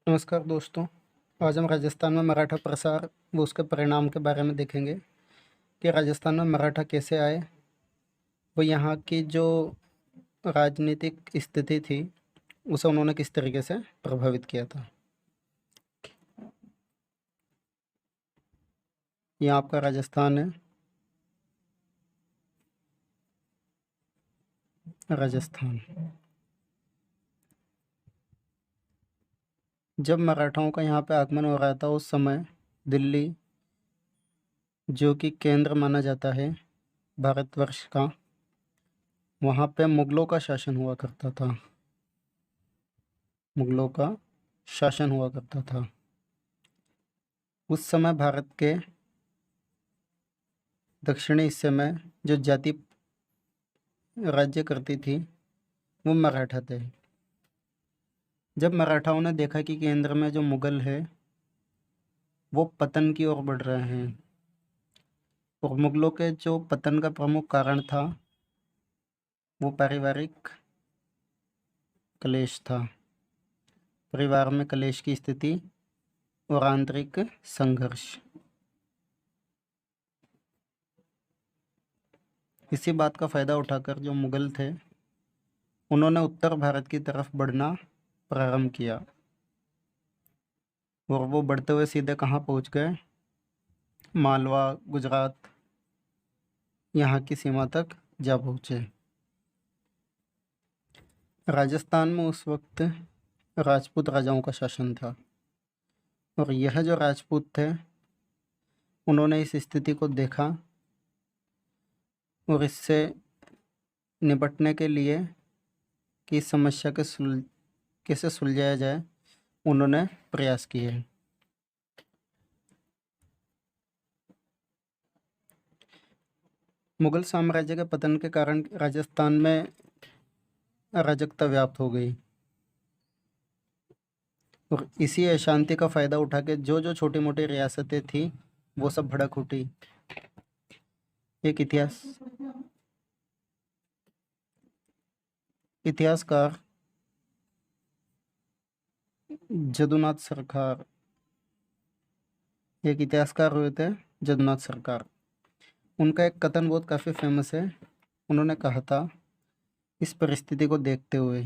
नमस्कार दोस्तों। आज हम राजस्थान में मराठा प्रसार व उसके परिणाम के बारे में देखेंगे कि राजस्थान में मराठा कैसे आए, वो यहाँ की जो राजनीतिक स्थिति थी उसे उन्होंने किस तरीके से प्रभावित किया था। यहाँ आपका राजस्थान है। राजस्थान जब मराठाओं का यहाँ पे आगमन हो रहा था उस समय दिल्ली, जो कि केंद्र माना जाता है भारतवर्ष का, वहाँ पे मुगलों का शासन हुआ करता था। मुगलों का शासन हुआ करता था। उस समय भारत के दक्षिणी हिस्से में जो जाति राज्य करती थी वो मराठा थे। जब मराठाओं ने देखा कि केंद्र में जो मुगल है वो पतन की ओर बढ़ रहे हैं, और मुगलों के जो पतन का प्रमुख कारण था वो पारिवारिक कलेश था। परिवार में कलेश की स्थिति और आंतरिक संघर्ष। इसी बात का फायदा उठाकर जो मुगल थे उन्होंने उत्तर भारत की तरफ बढ़ना प्रारंभ किया, और वो बढ़ते हुए सीधे कहाँ पहुँच गए? मालवा, गुजरात, यहाँ की सीमा तक जा पहुँचे। राजस्थान में उस वक्त राजपूत राजाओं का शासन था, और यह जो राजपूत थे उन्होंने इस स्थिति को देखा और इससे निपटने के लिए कि इस समस्या के कैसे सुलझाया जाए उन्होंने प्रयास किए। मुगल साम्राज्य के पतन के कारण राजस्थान में अराजकता व्याप्त हो गई, और इसी अशांति का फायदा उठा के जो जो छोटी मोटी रियासतें थी वो सब भड़क उठी। एक इतिहासकार जदुनाथ सरकार, एक इतिहासकार हुए थे जदुनाथ सरकार। उनका एक कथन बहुत काफ़ी फेमस है। उन्होंने कहा था इस परिस्थिति को देखते हुए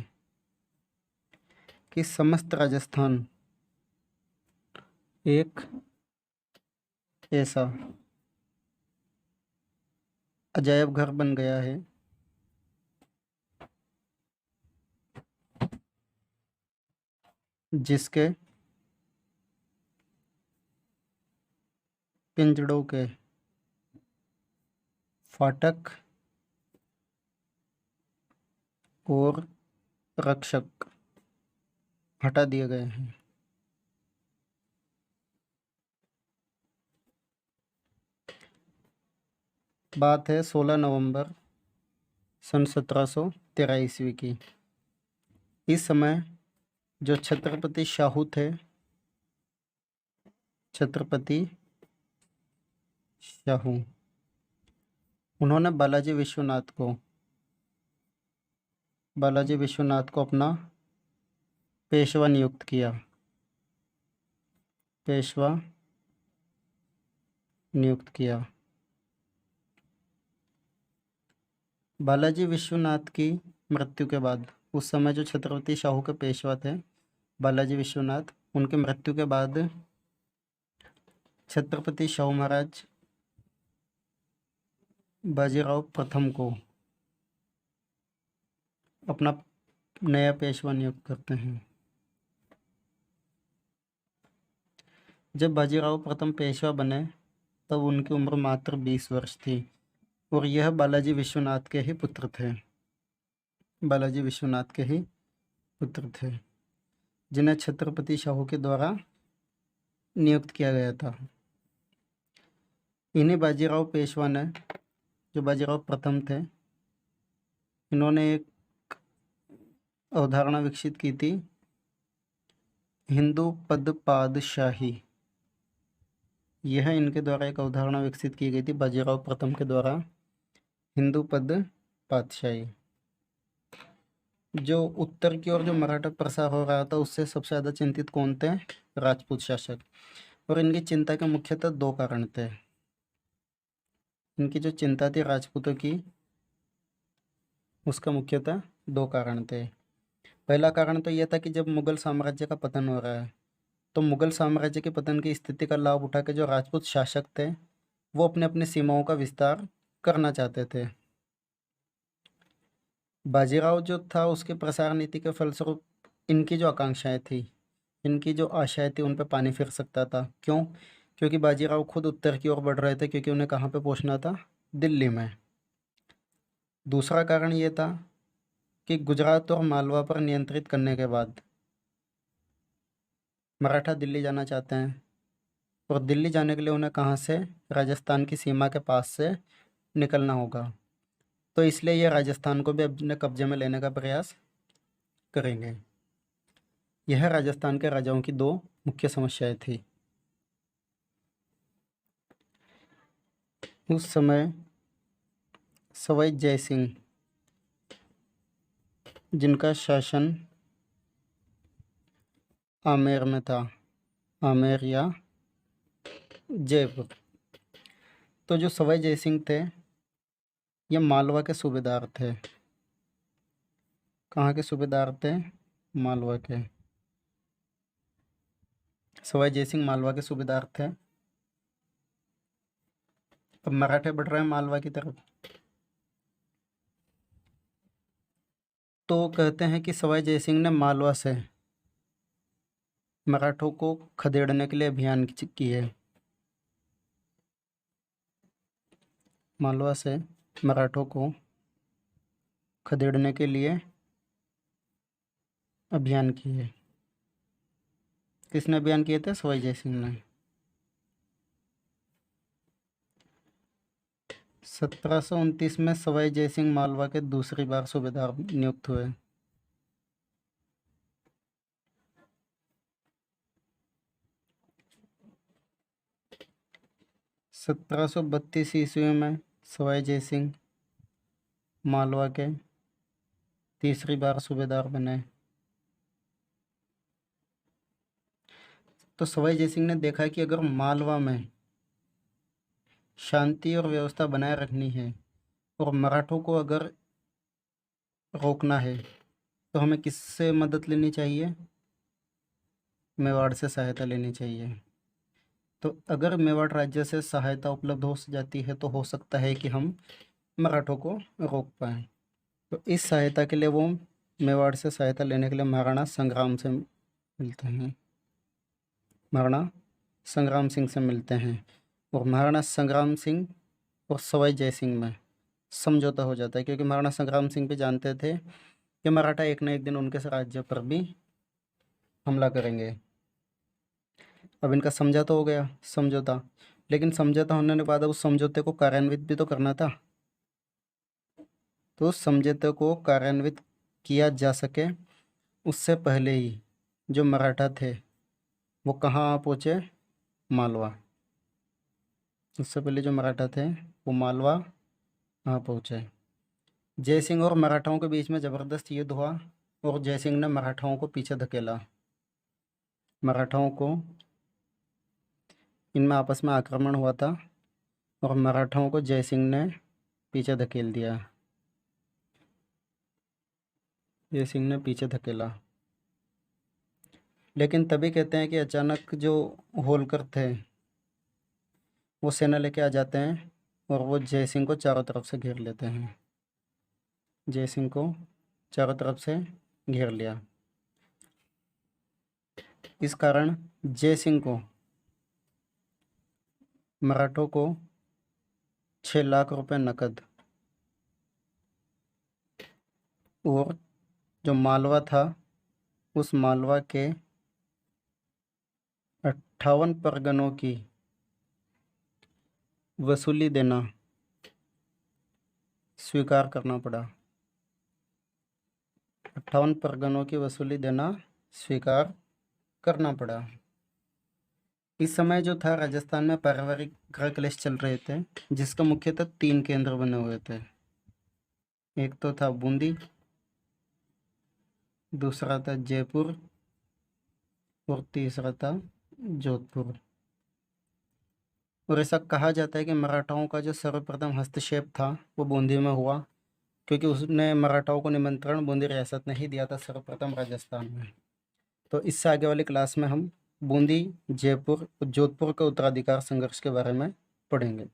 कि समस्त राजस्थान एक ऐसा अजायब घर बन गया है जिसके पिंजड़ों के फाटक और रक्षक हटा दिए गए हैं। बात है 16 नवंबर सन 1713 ईस्वी की। इस समय जो छत्रपति शाहू थे, छत्रपति शाहू, उन्होंने बालाजी विश्वनाथ को अपना पेशवा नियुक्त किया। पेशवा नियुक्त किया। बालाजी विश्वनाथ की मृत्यु के बाद, उस समय जो छत्रपति शाहू के पेशवा थे बालाजी विश्वनाथ, उनके मृत्यु के बाद छत्रपति शाहू महाराज बाजीराव प्रथम को अपना नया पेशवा नियुक्त करते हैं। जब बाजीराव प्रथम पेशवा बने तब उनकी उम्र मात्र 20 वर्ष थी, और यह बालाजी विश्वनाथ के ही पुत्र थे। बालाजी विश्वनाथ के ही पुत्र थे जिन्हें छत्रपति शाहू के द्वारा नियुक्त किया गया था। इन्हीं बाजीराव पेशवा ने, जो बाजीराव प्रथम थे, इन्होंने एक अवधारणा विकसित की थी, हिंदू पद पादशाही। यह इनके द्वारा एक अवधारणा विकसित की गई थी बाजीराव प्रथम के द्वारा, हिंदू पद पातशाही। जो उत्तर की ओर जो मराठा प्रसार हो रहा था उससे सबसे ज़्यादा चिंतित कौन थे? राजपूत शासक। और इनकी चिंता के मुख्यतः दो कारण थे। इनकी जो चिंता थी राजपूतों की, उसका मुख्यतः दो कारण थे। पहला कारण तो यह था कि जब मुगल साम्राज्य का पतन हो रहा है, तो मुगल साम्राज्य के पतन की स्थिति का लाभ उठा के जो राजपूत शासक थे वो अपने अपने सीमाओं का विस्तार करना चाहते थे। बाजीराव जो था उसके प्रसार नीति के फलस्वरूप इनकी जो आकांक्षाएं थी, इनकी जो आशाएं थी, उन पे पानी फिर सकता था। क्यों? क्योंकि बाजीराव खुद उत्तर की ओर बढ़ रहे थे, क्योंकि उन्हें कहाँ पे पहुंचना था? दिल्ली में। दूसरा कारण ये था कि गुजरात और मालवा पर नियंत्रित करने के बाद मराठा दिल्ली जाना चाहते हैं, और दिल्ली जाने के लिए उन्हें कहाँ से? राजस्थान की सीमा के पास से निकलना होगा। तो इसलिए ये राजस्थान को भी अपने कब्जे में लेने का प्रयास करेंगे। यह राजस्थान के राजाओं की दो मुख्य समस्याएं थी। उस समय सवाई जय सिंह, जिनका शासन आमेर में था, आमेर या जयपुर, तो जो सवाई जय सिंह थे ये मालवा के सूबेदार थे। कहाँ के सूबेदार थे? मालवा के। सवाई जय सिंह मालवा के सूबेदार थे। अब मराठे बढ़ रहे हैं मालवा की तरफ, तो कहते हैं कि सवाई जय सिंह ने मालवा से मराठों को खदेड़ने के लिए अभियान किए। मालवा से मराठों को खदेड़ने के लिए अभियान किए। किसने अभियान किए थे? सवाई जय सिंह ने। 1729 में सवाई जय सिंह मालवा के दूसरी बार सूबेदार नियुक्त हुए। 1732 ईस्वी में सवाई जय सिंह मालवा के तीसरी बार सूबेदार बने। तो सवाई जय सिंह ने देखा कि अगर मालवा में शांति और व्यवस्था बनाए रखनी है और मराठों को अगर रोकना है, तो हमें किससे मदद लेनी चाहिए? मेवाड़ से सहायता लेनी चाहिए। तो अगर मेवाड़ राज्य से सहायता उपलब्ध हो जाती है तो हो सकता है कि हम मराठों को रोक पाएँ। तो इस सहायता के लिए वो मेवाड़ से सहायता लेने के लिए महाराणा संग्राम से मिलते हैं, महाराणा संग्राम सिंह से मिलते हैं। और महाराणा संग्राम सिंह और सवाई जय सिंह में समझौता हो जाता है, क्योंकि महाराणा संग्राम सिंह भी जानते थे कि मराठा एक न एक दिन उनके राज्य पर भी हमला करेंगे। अब इनका समझौता हो गया, समझौता। लेकिन समझौता होने के बाद अब उस समझौते को कार्यान्वित भी तो करना था। तो उस समझौते को कार्यान्वित किया जा सके उससे पहले ही जो मराठा थे वो कहाँ पहुँचे? मालवा। उससे पहले जो मराठा थे वो मालवा कहाँ पहुँचे। जय सिंह और मराठाओं के बीच में ज़बरदस्त युद्ध हुआ और जय सिंह ने मराठाओं को पीछे धकेला। मराठाओं को इनमें आपस में आक्रमण हुआ था और मराठाओं को जय सिंह ने पीछे धकेल दिया। जय सिंह ने पीछे धकेला। लेकिन तभी कहते हैं कि अचानक जो होलकर थे वो सेना लेके आ जाते हैं और वो जय सिंह को चारों तरफ से घेर लेते हैं। जय सिंह को चारों तरफ से घेर लिया। इस कारण जय सिंह को मराठों को 6 लाख रुपए नकद और जो मालवा था उस मालवा के 58 परगनों की वसूली देना स्वीकार करना पड़ा। 58 परगनों की वसूली देना स्वीकार करना पड़ा। इस समय जो था राजस्थान में पारिवारिक गृह क्लेश चल रहे थे, जिसका मुख्यतः 3 केंद्र बने हुए थे। एक तो था बूंदी, दूसरा था जयपुर और तीसरा था जोधपुर। और ऐसा कहा जाता है कि मराठाओं का जो सर्वप्रथम हस्तक्षेप था वो बूंदी में हुआ, क्योंकि उसने मराठाओं को निमंत्रण बूंदी रियासत ने ही दिया था सर्वप्रथम राजस्थान में। तो इससे आगे वाली क्लास में हम बूंदी, जयपुर और जोधपुर के उत्तराधिकार संघर्ष के बारे में पढ़ेंगे।